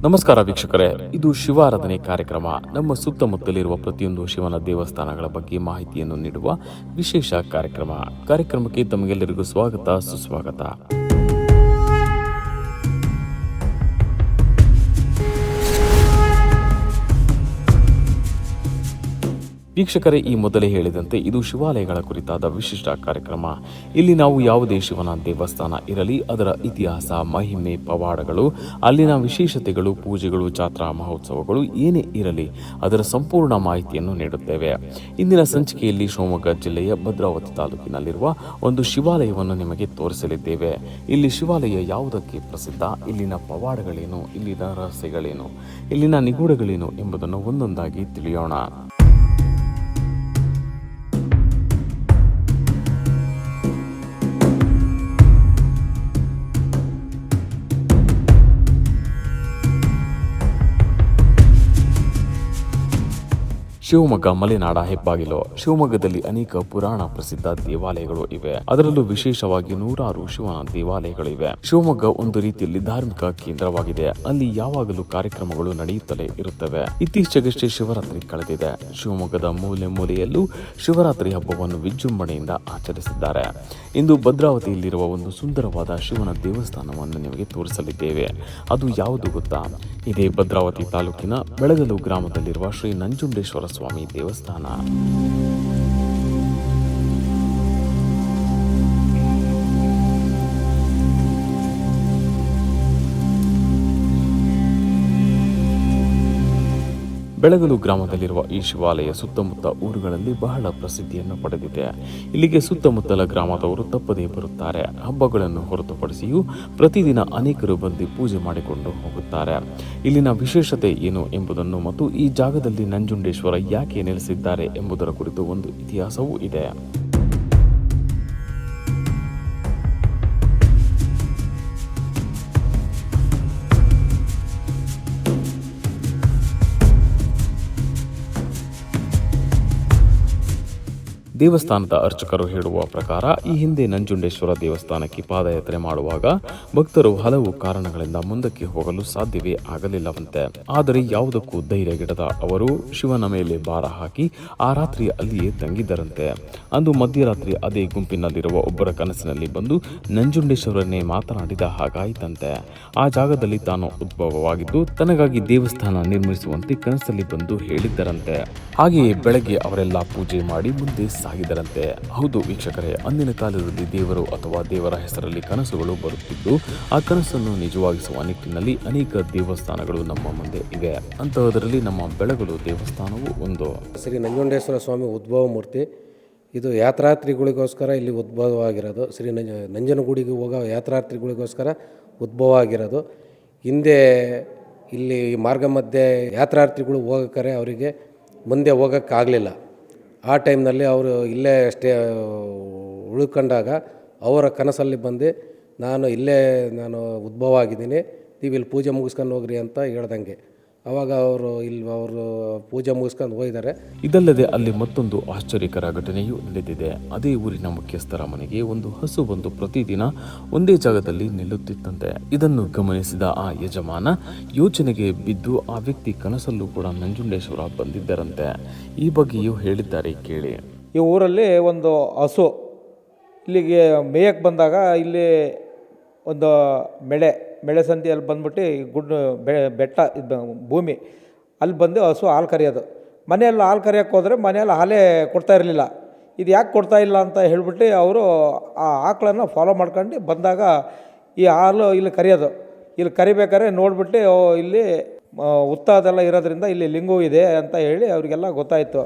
ನಮಸ್ಕಾರ ವೀಕ್ಷಕರೇ, ಇದು ಶಿವಾರಾಧನೆ ಕಾರ್ಯಕ್ರಮ. ನಮ್ಮ ಸುತ್ತಮುತ್ತಲಿರುವ ಪ್ರತಿಯೊಂದು ಶಿವನ ದೇವಸ್ಥಾನಗಳ ಬಗ್ಗೆ ಮಾಹಿತಿಯನ್ನು ನೀಡುವ ವಿಶೇಷ ಕಾರ್ಯಕ್ರಮಕ್ಕೆ ತಮಗೆಲ್ಲರಿಗೂ ಸ್ವಾಗತ ಸುಸ್ವಾಗತ. ವೀಕ್ಷಕರೇ, ಈ ಮೊದಲೇ ಹೇಳಿದಂತೆ ಇದು ಶಿವಾಲಯಗಳ ಕುರಿತಾದ ವಿಶಿಷ್ಟ ಕಾರ್ಯಕ್ರಮ. ಇಲ್ಲಿ ನಾವು ಯಾವುದೇ ಶಿವನ ದೇವಸ್ಥಾನ ಇರಲಿ, ಅದರ ಇತಿಹಾಸ, ಮಹಿಮೆ, ಪವಾಡಗಳು, ಅಲ್ಲಿನ ವಿಶೇಷತೆಗಳು, ಪೂಜೆಗಳು, ಜಾತ್ರಾ ಮಹೋತ್ಸವಗಳು ಏನೇ ಇರಲಿ ಅದರ ಸಂಪೂರ್ಣ ಮಾಹಿತಿಯನ್ನು ನೀಡುತ್ತೇವೆ. ಇಂದಿನ ಸಂಚಿಕೆಯಲ್ಲಿ ಶಿವಮೊಗ್ಗ ಜಿಲ್ಲೆಯ ಭದ್ರಾವತಿ ತಾಲೂಕಿನಲ್ಲಿರುವ ಒಂದು ಶಿವಾಲಯವನ್ನು ನಿಮಗೆ ತೋರಿಸಲಿದ್ದೇವೆ. ಇಲ್ಲಿ ಶಿವಾಲಯ ಯಾವುದಕ್ಕೆ ಪ್ರಸಿದ್ಧ, ಇಲ್ಲಿನ ಪವಾಡಗಳೇನು, ಇಲ್ಲಿನ ರಹಸ್ಯಗಳೇನು, ಇಲ್ಲಿನ ನಿಗೂಢಗಳೇನು ಎಂಬುದನ್ನು ಒಂದೊಂದಾಗಿ ತಿಳಿಯೋಣ. ಶಿವಮೊಗ್ಗ ಮಲೆನಾಡ ಹೆಬ್ಬಾಗಿಲು. ಶಿವಮೊಗ್ಗದಲ್ಲಿ ಅನೇಕ ಪುರಾಣ ಪ್ರಸಿದ್ಧ ದೇವಾಲಯಗಳು ಇವೆ. ಅದರಲ್ಲೂ ವಿಶೇಷವಾಗಿ ನೂರಾರು ಶಿವನ ದೇವಾಲಯಗಳಿವೆ. ಶಿವಮೊಗ್ಗ ಒಂದು ರೀತಿಯಲ್ಲಿ ಧಾರ್ಮಿಕ ಕೇಂದ್ರವಾಗಿದೆ. ಅಲ್ಲಿ ಯಾವಾಗಲೂ ಕಾರ್ಯಕ್ರಮಗಳು ನಡೆಯುತ್ತಲೇ ಇರುತ್ತವೆ. ಇತ್ತೀಚೆಗಷ್ಟೇ ಶಿವರಾತ್ರಿ ಕಳೆದಿದೆ. ಶಿವಮೊಗ್ಗದ ಮೂಲೆ ಮೂಲೆಯಲ್ಲೂ ಶಿವರಾತ್ರಿ ಹಬ್ಬವನ್ನು ವಿಜೃಂಭಣೆಯಿಂದ ಆಚರಿಸಿದ್ದಾರೆ. ಇಂದು ಭದ್ರಾವತಿಯಲ್ಲಿರುವ ಒಂದು ಸುಂದರವಾದ ಶಿವನ ದೇವಸ್ಥಾನವನ್ನು ನಿಮಗೆ ತೋರಿಸಲಿದ್ದೇವೆ. ಅದು ಯಾವುದು ಗೊತ್ತಾ? ಇದೇ ಭದ್ರಾವತಿ ತಾಲೂಕಿನ ಬೆಳಗಲು ಗ್ರಾಮದಲ್ಲಿರುವ ಶ್ರೀ ನಂಜುಂಡೇಶ್ವರ ಸ್ವಾಮಿ ದೇವಸ್ಥಾನ. ಬೆಳಗಲು ಗ್ರಾಮದಲ್ಲಿರುವ ಈ ಶಿವಾಲಯ ಸುತ್ತಮುತ್ತ ಊರುಗಳಲ್ಲಿ ಬಹಳ ಪ್ರಸಿದ್ಧಿಯನ್ನು ಪಡೆದಿದೆ. ಇಲ್ಲಿಗೆ ಸುತ್ತಮುತ್ತಲ ಗ್ರಾಮದವರು ತಪ್ಪದೇ ಬರುತ್ತಾರೆ. ಹಬ್ಬಗಳನ್ನು ಹೊರತುಪಡಿಸಿಯೂ ಪ್ರತಿದಿನ ಅನೇಕರು ಬಂದು ಪೂಜೆ ಮಾಡಿಕೊಂಡು ಹೋಗುತ್ತಾರೆ. ಇಲ್ಲಿನ ವಿಶೇಷತೆ ಏನು ಎಂಬುದನ್ನು ಮತ್ತು ಈ ಜಾಗದಲ್ಲಿ ನಂಜುಂಡೇಶ್ವರ ಯಾಕೆ ನೆಲೆಸಿದ್ದಾರೆ ಎಂಬುದರ ಕುರಿತು ಒಂದು ಇತಿಹಾಸವೂ ಇದೆ. ದೇವಸ್ಥಾನದ ಅರ್ಚಕರು ಹೇಳುವ ಪ್ರಕಾರ ಈ ಹಿಂದೆ ನಂಜುಂಡೇಶ್ವರ ದೇವಸ್ಥಾನಕ್ಕೆ ಪಾದಯಾತ್ರೆ ಮಾಡುವಾಗ ಭಕ್ತರು ಹಲವು ಕಾರಣಗಳಿಂದ ಮುಂದಕ್ಕೆ ಹೋಗಲು ಸಾಧ್ಯವೇ ಆಗಲಿಲ್ಲವಂತೆ. ಆದರೆ ಯಾವುದಕ್ಕೂ ಧೈರ್ಯಗೆಡದ ಅವರು ಶಿವನ ಮೇಲೆ ಭಾರ ಹಾಕಿ ಆ ರಾತ್ರಿ ಅಲ್ಲಿಯೇ ತಂಗಿದ್ದರಂತೆ. ಅಂದು ಮಧ್ಯರಾತ್ರಿ ಅದೇ ಗುಂಪಿನಲ್ಲಿರುವ ಒಬ್ಬರ ಕನಸಿನಲ್ಲಿ ಬಂದು ನಂಜುಂಡೇಶ್ವರನ್ನೇ ಮಾತನಾಡಿದ ಹಾಗಾಯಿತಂತೆ. ಆ ಜಾಗದಲ್ಲಿ ತಾನು ಉದ್ಭವವಾಗಿದ್ದು ತನಗಾಗಿ ದೇವಸ್ಥಾನ ನಿರ್ಮಿಸುವಂತೆ ಕನಸಲ್ಲಿ ಬಂದು ಹೇಳಿದ್ದರಂತೆ. ಹಾಗೆಯೇ ಬೆಳಗ್ಗೆ ಅವರೆಲ್ಲ ಪೂಜೆ ಮಾಡಿ ಮುಂದೆ ಸಾಗಿದರಂತೆ. ಹೌದು ವೀಕ್ಷಕರೇ, ಅಂದಿನ ಕಾಲದಲ್ಲಿ ದೇವರು ಅಥವಾ ದೇವರ ಹೆಸರಲ್ಲಿ ಕನಸುಗಳು ಬರುತ್ತಿದ್ದು ಆ ಕನಸನ್ನು ನಿಜವಾಗಿಸುವ ನಿಟ್ಟಿನಲ್ಲಿ ಅನೇಕ ದೇವಸ್ಥಾನಗಳು ನಮ್ಮ ಮುಂದೆ ಇವೆ. ಅಂತಹದರಲ್ಲಿ ನಮ್ಮ ಬೆಳಗಲು ದೇವಸ್ಥಾನವು ಒಂದು. ಶ್ರೀ ನಂಜುಂಡೇಶ್ವರ ಸ್ವಾಮಿ ಉದ್ಭವ ಮೂರ್ತಿ. ಇದು ಯಾತ್ರಾರ್ಥಿಗಳಿಗೋಸ್ಕರ ಇಲ್ಲಿ ಉದ್ಭವ ಆಗಿರೋದು. ಶ್ರೀ ನಂಜನಗೂಡಿಗೆ ಹೋಗೋ ಯಾತ್ರಾರ್ಥಿಗಳಿಗೋಸ್ಕರ ಉದ್ಭವ ಆಗಿರೋದು. ಹಿಂದೆ ಇಲ್ಲಿ ಮಾರ್ಗ ಮಧ್ಯೆ ಯಾತ್ರಾರ್ಥಿಗಳು ಹೋಗಕ್ಕಾರೆ ಅವರಿಗೆ ಮುಂದೆ ಹೋಗೋಕ್ಕಾಗಲಿಲ್ಲ. ಆ ಟೈಮ್ನಲ್ಲಿ ಅವರು ಇಲ್ಲೇ ಉಳ್ಕೊಂಡಾಗ ಅವರ ಕನಸಲ್ಲಿ ಬಂದು ನಾನು ಉದ್ಭವ ಆಗಿದ್ದೀನಿ, ನೀವು ಇಲ್ಲಿ ಪೂಜೆ ಮುಗಿಸ್ಕೊಂಡು ಹೋಗ್ರಿ ಅಂತ ಹೇಳ್ದಂಗೆ ಆವಾಗ ಅವರು ಪೂಜೆ ಮುಗಿಸ್ಕೊಂಡು ಹೋಗಿದ್ದಾರೆ. ಇದಲ್ಲದೆ ಅಲ್ಲಿ ಮತ್ತೊಂದು ಆಶ್ಚರ್ಯಕರ ಘಟನೆಯೂ ನಡೆದಿದೆ. ಅದೇ ಊರಿನ ಮುಖ್ಯಸ್ಥರ ಮನೆಗೆ ಒಂದು ಹಸು ಬಂದು ಪ್ರತಿದಿನ ಒಂದೇ ಜಾಗದಲ್ಲಿ ನಿಲ್ಲುತ್ತಿತ್ತಂತೆ. ಇದನ್ನು ಗಮನಿಸಿದ ಆ ಯಜಮಾನ ಯೋಚನೆಗೆ ಬಿದ್ದು ಆ ವ್ಯಕ್ತಿ ಕನಸಲ್ಲೂ ಕೂಡ ನಂಜುಂಡೇಶ್ವರ ಬಂದಿದ್ದರಂತೆ. ಈ ಬಗ್ಗೆಯೂ ಹೇಳಿದ್ದಾರೆ, ಕೇಳಿ. ಈ ಊರಲ್ಲಿ ಒಂದು ಹಸು ಇಲ್ಲಿಗೆ ಮೇಯಕ್ಕೆ ಬಂದಾಗ ಇಲ್ಲಿ ಒಂದು ಬೆಳೆ ಸಂಧಿಯಲ್ಲಿ ಬಂದ್ಬಿಟ್ಟು ಬೆಟ್ಟ ಭೂಮಿ ಅಲ್ಲಿ ಬಂದು ಹಸು ಹಾಲು ಕರೆಯೋದು. ಮನೆಯಲ್ಲಿ ಹಾಲು ಕರೆಯೋಕ್ಕೆ ಹೋದರೆ ಮನೆಯಲ್ಲಿ ಹಾಲೇ ಕೊಡ್ತಾ ಇರಲಿಲ್ಲ. ಇದು ಯಾಕೆ ಕೊಡ್ತಾ ಇಲ್ಲ ಅಂತ ಹೇಳ್ಬಿಟ್ಟು ಅವರು ಆ ಆಕಳನ್ನು ಫಾಲೋ ಮಾಡ್ಕೊಂಡು ಬಂದಾಗ ಈ ಹಾಲು ಇಲ್ಲಿ ಕರೆಯೋದು. ಇಲ್ಲಿ ಕರಿಬೇಕಾದ್ರೆ ನೋಡಿಬಿಟ್ಟು ಇಲ್ಲಿ ಉತ್ತಾದೆಲ್ಲ ಇರೋದ್ರಿಂದ ಇಲ್ಲಿ ಲಿಂಗು ಇದೆ ಅಂತ ಹೇಳಿ ಅವರಿಗೆಲ್ಲ ಗೊತ್ತಾಯಿತು.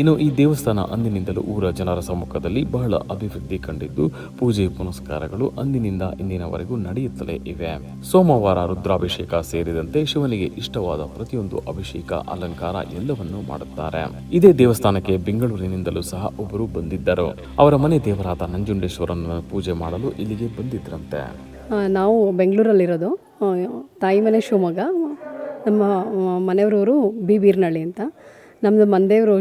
ಇನ್ನು ಈ ದೇವಸ್ಥಾನ ಅಂದಿನಿಂದಲೂ ಊರ ಜನರ ಸಮ್ಮುಖದಲ್ಲಿ ಬಹಳ ಅಭಿವೃದ್ಧಿ ಕಂಡಿದ್ದು ಪೂಜೆ ಪುನಸ್ಕಾರಗಳು ಅಂದಿನಿಂದ ಇಂದಿನವರೆಗೂ ನಡೆಯುತ್ತಲೇ ಇವೆ. ಸೋಮವಾರ ರುದ್ರಾಭಿಷೇಕ ಸೇರಿದಂತೆ ಶಿವನಿಗೆ ಇಷ್ಟವಾದ ಪ್ರತಿಯೊಂದು ಅಭಿಷೇಕ, ಅಲಂಕಾರ ಎಲ್ಲವನ್ನೂ ಮಾಡುತ್ತಾರೆ. ಇದೇ ದೇವಸ್ಥಾನಕ್ಕೆ ಬೆಂಗಳೂರಿನಿಂದಲೂ ಸಹ ಒಬ್ಬರು ಬಂದಿದ್ದರು. ಅವರ ಮನೆ ದೇವರಾದ ನಂಜುಂಡೇಶ್ವರನ ಪೂಜೆ ಮಾಡಲು ಇಲ್ಲಿಗೆ ಬಂದಿದ್ರಂತೆ. ನಾವು ಬೆಂಗಳೂರಲ್ಲಿರೋದು, ತಾಯಿ ಮನೆ ಶಿವಮೊಗ್ಗ, ನಮ್ಮ ಮನೆಯವರೂರು ಬೀರ್ನಳ್ಳಿ ಅಂತ. ನಮ್ಮದು ಮನೆದೇವರು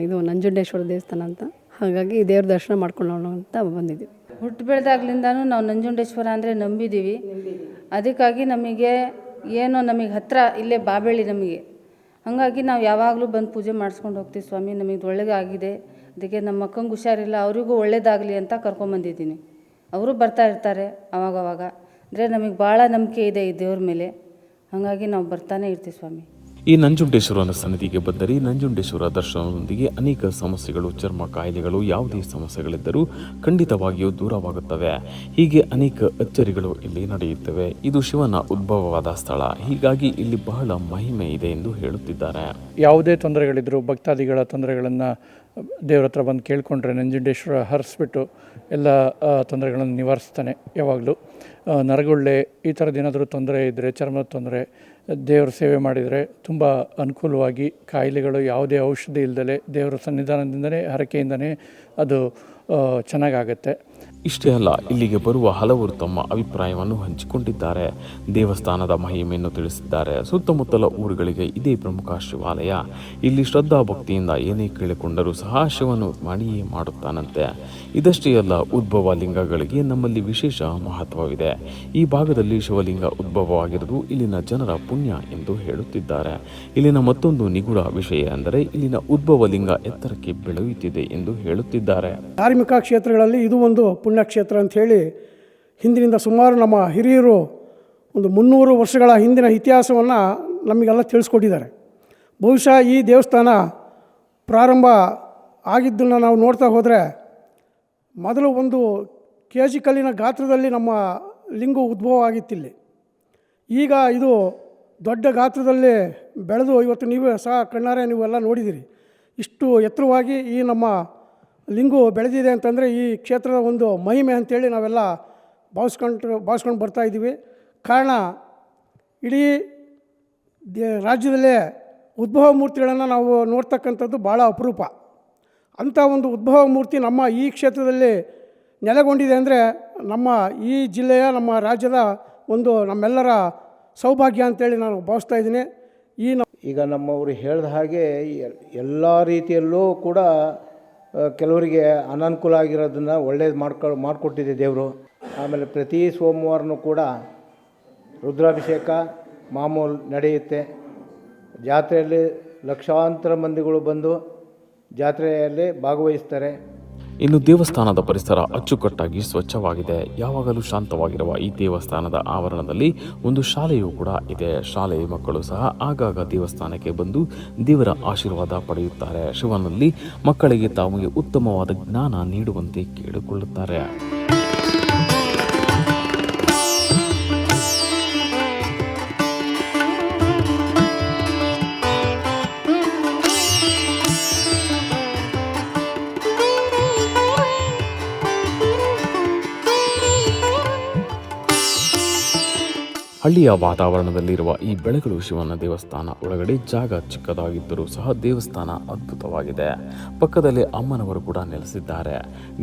ಇದು ನಂಜುಂಡೇಶ್ವರ ದೇವಸ್ಥಾನ ಅಂತ. ಹಾಗಾಗಿ ದೇವ್ರ ದರ್ಶನ ಮಾಡ್ಕೊಳ್ಳೋಣ ಅಂತ ಬಂದಿದ್ದೀವಿ. ಹುಟ್ಟು ಬೆಳೆದಾಗ್ಲಿಂದನೂ ನಾವು ನಂಜುಂಡೇಶ್ವರ ಅಂದರೆ ನಂಬಿದ್ದೀವಿ. ಅದಕ್ಕಾಗಿ ನಮಗೆ ಏನೋ ನಮಗೆ ಹತ್ತಿರ ಇಲ್ಲೇ ಬಾಬೆಳ್ಳಿ ನಮಗೆ, ಹಾಗಾಗಿ ನಾವು ಯಾವಾಗಲೂ ಬಂದು ಪೂಜೆ ಮಾಡಿಸ್ಕೊಂಡು ಹೋಗ್ತೀವಿ ಸ್ವಾಮಿ. ನಮಗೆ ಒಳ್ಳೆಯದಾಗಿದೆ, ಅದಕ್ಕೆ ನಮ್ಮ ಮಕ್ಕಂಗೆ ಹುಷಾರಿಲ್ಲ, ಅವರಿಗೂ ಒಳ್ಳೇದಾಗಲಿ ಅಂತ ಕರ್ಕೊಂಬಂದಿದ್ದೀನಿ. ಅವರು ಬರ್ತಾ ಇರ್ತಾರೆ ಅವಾಗವಾಗ. ಅಂದರೆ ನಮಗೆ ಭಾಳ ನಂಬಿಕೆ ಇದೆ ಈ ದೇವ್ರ ಮೇಲೆ, ಹಾಗಾಗಿ ನಾವು ಬರ್ತಾನೆ ಇರ್ತೀವಿ ಸ್ವಾಮಿ. ಈ ನಂಜುಂಡೇಶ್ವರನ ಸನ್ನಿಧಿಗೆ ಬಂದರೆ ನಂಜುಂಡೇಶ್ವರ ದರ್ಶನದೊಂದಿಗೆ ಅನೇಕ ಸಮಸ್ಯೆಗಳು, ಚರ್ಮ ಕಾಯಿಲೆಗಳು, ಯಾವುದೇ ಸಮಸ್ಯೆಗಳಿದ್ದರೂ ಖಂಡಿತವಾಗಿಯೂ ದೂರವಾಗುತ್ತವೆ. ಹೀಗೆ ಅನೇಕ ಅಚ್ಚರಿಗಳು ಇಲ್ಲಿ ನಡೆಯುತ್ತವೆ. ಇದು ಶಿವನ ಉದ್ಭವವಾದ ಸ್ಥಳ, ಹೀಗಾಗಿ ಇಲ್ಲಿ ಬಹಳ ಮಹಿಮೆ ಇದೆ ಎಂದು ಹೇಳುತ್ತಿದ್ದಾರೆ. ಯಾವುದೇ ತೊಂದರೆಗಳಿದ್ದರೂ ಭಕ್ತಾದಿಗಳ ತೊಂದರೆಗಳನ್ನು ದೇವ್ರ ಹತ್ರ ಬಂದು ಕೇಳಿಕೊಂಡ್ರೆ ನಂಜುಂಡೇಶ್ವರ ಹರಿಸ್ಬಿಟ್ಟು ಎಲ್ಲ ತೊಂದರೆಗಳನ್ನು ನಿವಾರಿಸ್ತಾನೆ. ಯಾವಾಗಲೂ ನರಗುಳ್ಳೆ ಈ ಥರದ್ದು ಏನಾದರೂ ತೊಂದರೆ ಇದ್ದರೆ, ಚರ್ಮದ ತೊಂದರೆ, ದೇವರ ಸೇವೆ ಮಾಡಿದರೆ ತುಂಬ ಅನುಕೂಲವಾಗಿ ಕಾಯಿಲೆಗಳು ಯಾವುದೇ ಔಷಧಿ ಇಲ್ಲದಲೇ ದೇವರ ಸನ್ನಿಧಾನದಿಂದನೇ ಹರಕೆಯಿಂದನೇ ಅದು ಚೆನ್ನಾಗಾಗತ್ತೆ. ಇಷ್ಟೇ ಅಲ್ಲ, ಇಲ್ಲಿಗೆ ಬರುವ ಹಲವರು ತಮ್ಮ ಅಭಿಪ್ರಾಯವನ್ನು ಹಂಚಿಕೊಂಡಿದ್ದಾರೆ, ದೇವಸ್ಥಾನದ ಮಹಿಮೆಯನ್ನು ತಿಳಿಸಿದ್ದಾರೆ. ಸುತ್ತಮುತ್ತಲ ಊರುಗಳಿಗೆ ಇದೇ ಪ್ರಮುಖ ಶಿವಾಲಯ. ಇಲ್ಲಿ ಶ್ರದ್ಧಾ ಭಕ್ತಿಯಿಂದ ಏನೇ ಕೇಳಿಕೊಂಡರೂ ಸಹ ಶಿವನು ಮಾಡಿಯೇ ಮಾಡುತ್ತಾನಂತೆ. ಇದಷ್ಟೇ ಅಲ್ಲ, ಉದ್ಭವ ಲಿಂಗಗಳಿಗೆ ನಮ್ಮಲ್ಲಿ ವಿಶೇಷ ಮಹತ್ವವಿದೆ. ಈ ಭಾಗದಲ್ಲಿ ಶಿವಲಿಂಗ ಉದ್ಭವವಾಗಿರುವುದು ಇಲ್ಲಿನ ಜನರ ಪುಣ್ಯ ಎಂದು ಹೇಳುತ್ತಿದ್ದಾರೆ. ಇಲ್ಲಿನ ಮತ್ತೊಂದು ನಿಗೂಢ ವಿಷಯ ಎಂದರೆ ಇಲ್ಲಿನ ಉದ್ಭವ ಲಿಂಗ ಎತ್ತರಕ್ಕೆ ಬೆಳೆಯುತ್ತಿದೆ ಎಂದು ಹೇಳುತ್ತಿದ್ದಾರೆ. ಧಾರ್ಮಿಕ ಕ್ಷೇತ್ರಗಳಲ್ಲಿ ಇದು ಒಂದು ಪುಣ್ಯಕ್ಷೇತ್ರ ಅಂಥೇಳಿ ಹಿಂದಿನಿಂದ ಸುಮಾರು ನಮ್ಮ ಹಿರಿಯರು ಒಂದು 300 ವರ್ಷಗಳ ಹಿಂದಿನ ಇತಿಹಾಸವನ್ನು ನಮಗೆಲ್ಲ ತಿಳಿಸ್ಕೊಟ್ಟಿದ್ದಾರೆ. ಬಹುಶಃ ಈ ದೇವಸ್ಥಾನ ಪ್ರಾರಂಭ ಆಗಿದ್ದನ್ನು ನಾವು ನೋಡ್ತಾ ಹೋದರೆ ಮೊದಲು ಒಂದು KG ಕಲ್ಲಿನ ಗಾತ್ರದಲ್ಲಿ ನಮ್ಮ ಲಿಂಗು ಉದ್ಭವ ಆಗಿತ್ತಿಲ್ಲಿ. ಈಗ ಇದು ದೊಡ್ಡ ಗಾತ್ರದಲ್ಲಿ ಬೆಳೆದು ಇವತ್ತು ನೀವೇ ಸಹ ಕಣ್ಣಾರೆ ನೀವೆಲ್ಲ ನೋಡಿದ್ದೀರಿ. ಇಷ್ಟು ಎತ್ತರವಾಗಿ ಈ ನಮ್ಮ ಲಿಂಗು ಬೆಳೆದಿದೆ ಅಂತಂದರೆ ಈ ಕ್ಷೇತ್ರದ ಒಂದು ಮಹಿಮೆ ಅಂಥೇಳಿ ನಾವೆಲ್ಲ ಭಾವಿಸ್ಕೊಂಡು ಬರ್ತಾಯಿದ್ದೀವಿ. ಕಾರಣ ಇಡೀ ರಾಜ್ಯದಲ್ಲೇ ಉದ್ಭವ ಮೂರ್ತಿಗಳನ್ನು ನಾವು ನೋಡ್ತಕ್ಕಂಥದ್ದು ಭಾಳ ಅಪರೂಪ. ಅಂಥ ಒಂದು ಉದ್ಭವ ಮೂರ್ತಿ ನಮ್ಮ ಈ ಕ್ಷೇತ್ರದಲ್ಲಿ ನೆಲೆಗೊಂಡಿದೆ ಅಂದರೆ ನಮ್ಮ ಈ ಜಿಲ್ಲೆಯ, ನಮ್ಮ ರಾಜ್ಯದ ಒಂದು ನಮ್ಮೆಲ್ಲರ ಸೌಭಾಗ್ಯ ಅಂತೇಳಿ ನಾನು ಭಾವಿಸ್ತಾ ಇದ್ದೀನಿ. ಈಗ ನಮ್ಮವರು ಹೇಳಿದ ಹಾಗೆ ಎಲ್ಲ ರೀತಿಯಲ್ಲೂ ಕೂಡ ಕೆಲವರಿಗೆ ಅನಾನುಕೂಲ ಆಗಿರೋದನ್ನು ಒಳ್ಳೇದು ಮಾಡಿಕೊಟ್ಟಿದೆ ದೇವರು. ಆಮೇಲೆ ಪ್ರತಿ ಸೋಮವಾರನೂ ಕೂಡ ರುದ್ರಾಭಿಷೇಕ ಮಾಮೂಲು ನಡೆಯುತ್ತೆ. ಜಾತ್ರೆಯಲ್ಲಿ ಲಕ್ಷಾಂತರ ಮಂದಿಗಳು ಬಂದು ಜಾತ್ರೆಯಲ್ಲಿ ಭಾಗವಹಿಸ್ತಾರೆ. ಇನ್ನು ದೇವಸ್ಥಾನದ ಪರಿಸರ ಅಚ್ಚುಕಟ್ಟಾಗಿ ಸ್ವಚ್ಛವಾಗಿದೆ. ಯಾವಾಗಲೂ ಶಾಂತವಾಗಿರುವ ಈ ದೇವಸ್ಥಾನದ ಆವರಣದಲ್ಲಿ ಒಂದು ಶಾಲೆಯೂ ಕೂಡ ಇದೆ. ಶಾಲೆಯ ಮಕ್ಕಳು ಸಹ ಆಗಾಗ ದೇವಸ್ಥಾನಕ್ಕೆ ಬಂದು ದೇವರ ಆಶೀರ್ವಾದ ಪಡೆಯುತ್ತಾರೆ. ಶಿವನಲ್ಲಿ ಮಕ್ಕಳಿಗೆ ತಾವು ಉತ್ತಮವಾದ ಜ್ಞಾನ ನೀಡುವಂತೆ ಕೇಳಿಕೊಳ್ಳುತ್ತಾರೆ. ಹಳ್ಳಿಯ ವಾತಾವರಣದಲ್ಲಿರುವ ಈ ಬೆಳಗಲು ಶಿವನ ದೇವಸ್ಥಾನ ಒಳಗಡೆ ಜಾಗ ಚಿಕ್ಕದಾಗಿದ್ದರೂ ಸಹ ದೇವಸ್ಥಾನ ಅದ್ಭುತವಾಗಿದೆ. ಪಕ್ಕದಲ್ಲಿ ಅಮ್ಮನವರು ಕೂಡ ನೆಲೆಸಿದ್ದಾರೆ.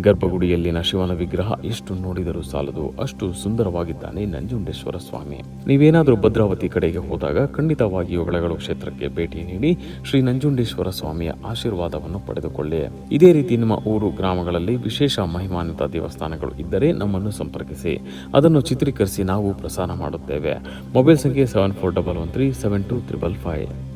ಗರ್ಭಗುಡಿಯಲ್ಲಿನ ಶಿವನ ವಿಗ್ರಹ ಎಷ್ಟು ನೋಡಿದರೂ ಸಾಲದು, ಅಷ್ಟು ಸುಂದರವಾಗಿದ್ದಾನೆ ನಂಜುಂಡೇಶ್ವರ ಸ್ವಾಮಿ. ನೀವೇನಾದರೂ ಭದ್ರಾವತಿ ಕಡೆಗೆ ಹೋದಾಗ ಖಂಡಿತವಾಗಿಯೂ ಬೆಳಗಲು ಕ್ಷೇತ್ರಕ್ಕೆ ಭೇಟಿ ನೀಡಿ ಶ್ರೀ ನಂಜುಂಡೇಶ್ವರ ಸ್ವಾಮಿಯ ಆಶೀರ್ವಾದವನ್ನು ಪಡೆದುಕೊಳ್ಳಿ. ಇದೇ ರೀತಿ ನಿಮ್ಮ ಊರು ಗ್ರಾಮಗಳಲ್ಲಿ ವಿಶೇಷ ಮಹಿಮಾನ್ವಿತ ದೇವಸ್ಥಾನಗಳು ಇದ್ದರೆ ನಮ್ಮನ್ನು ಸಂಪರ್ಕಿಸಿ, ಅದನ್ನು ಚಿತ್ರೀಕರಿಸಿ ನಾವು ಪ್ರಸಾರ ಮಾಡುತ್ತೇವೆ. ಮೊಬೈಲ್ ಸಂಖ್ಯೆ 7411372355.